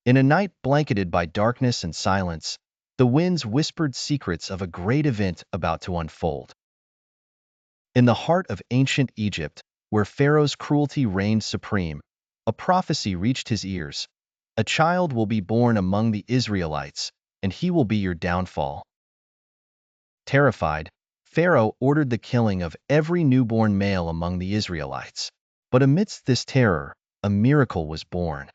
In a night blanketed by darkness and silence, the winds whispered secrets of a great event about to unfold. In the heart of ancient Egypt, where Pharaoh's cruelty reigned supreme, a prophecy reached his ears. A child will be born among the Israelites, and he will be your downfall. Terrified, Pharaoh ordered the killing of every newborn male among the Israelites. But amidst this terror, a miracle was born.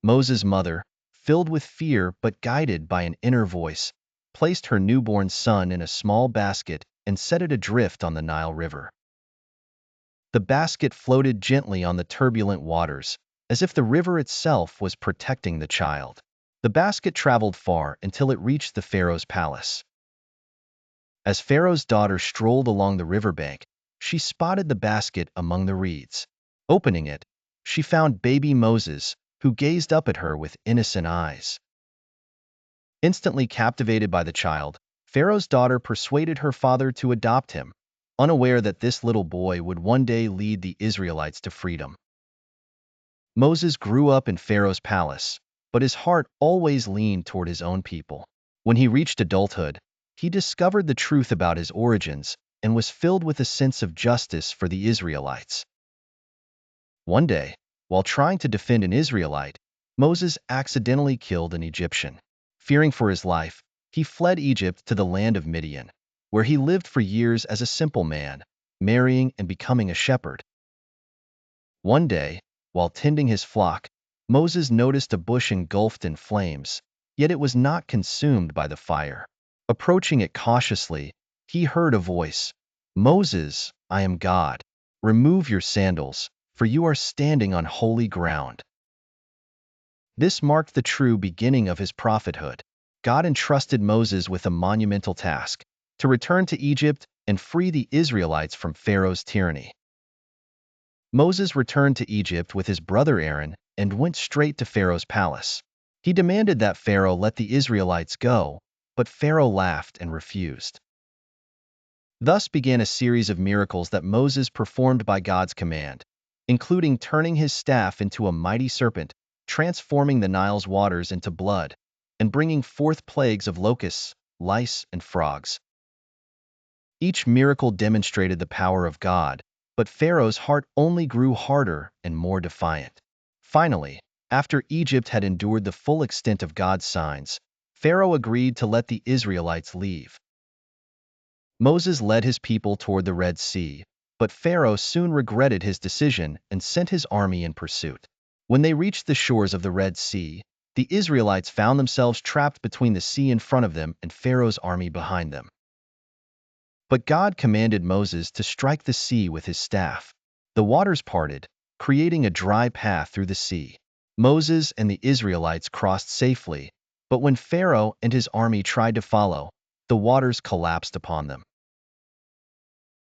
Moses' mother, filled with fear but guided by an inner voice, placed her newborn son in a small basket and set it adrift on the Nile River. The basket floated gently on the turbulent waters, as if the river itself was protecting the child. The basket traveled far until it reached the Pharaoh's palace. As Pharaoh's daughter strolled along the riverbank, she spotted the basket among the reeds. Opening it, she found baby Moses, who gazed up at her with innocent eyes. Instantly captivated by the child, Pharaoh's daughter persuaded her father to adopt him, unaware that this little boy would one day lead the Israelites to freedom. Moses grew up in Pharaoh's palace, but his heart always leaned toward his own people. When he reached adulthood, he discovered the truth about his origins and was filled with a sense of justice for the Israelites. One day, while trying to defend an Israelite, Moses accidentally killed an Egyptian. Fearing for his life, he fled Egypt to the land of Midian, where he lived for years as a simple man, marrying and becoming a shepherd. One day, while tending his flock, Moses noticed a bush engulfed in flames, yet it was not consumed by the fire. Approaching it cautiously, he heard a voice, "Moses, I am God. Remove your sandals, for you are standing on holy ground." This marked the true beginning of his prophethood. God entrusted Moses with a monumental task, to return to Egypt and free the Israelites from Pharaoh's tyranny. Moses returned to Egypt with his brother Aaron and went straight to Pharaoh's palace. He demanded that Pharaoh let the Israelites go, but Pharaoh laughed and refused. Thus began a series of miracles that Moses performed by God's command, including turning his staff into a mighty serpent, transforming the Nile's waters into blood, and bringing forth plagues of locusts, lice, and frogs. Each miracle demonstrated the power of God, but Pharaoh's heart only grew harder and more defiant. Finally, after Egypt had endured the full extent of God's signs, Pharaoh agreed to let the Israelites leave. Moses led his people toward the Red Sea, but Pharaoh soon regretted his decision and sent his army in pursuit. When they reached the shores of the Red Sea, the Israelites found themselves trapped between the sea in front of them and Pharaoh's army behind them. But God commanded Moses to strike the sea with his staff. The waters parted, creating a dry path through the sea. Moses and the Israelites crossed safely, but when Pharaoh and his army tried to follow, the waters collapsed upon them.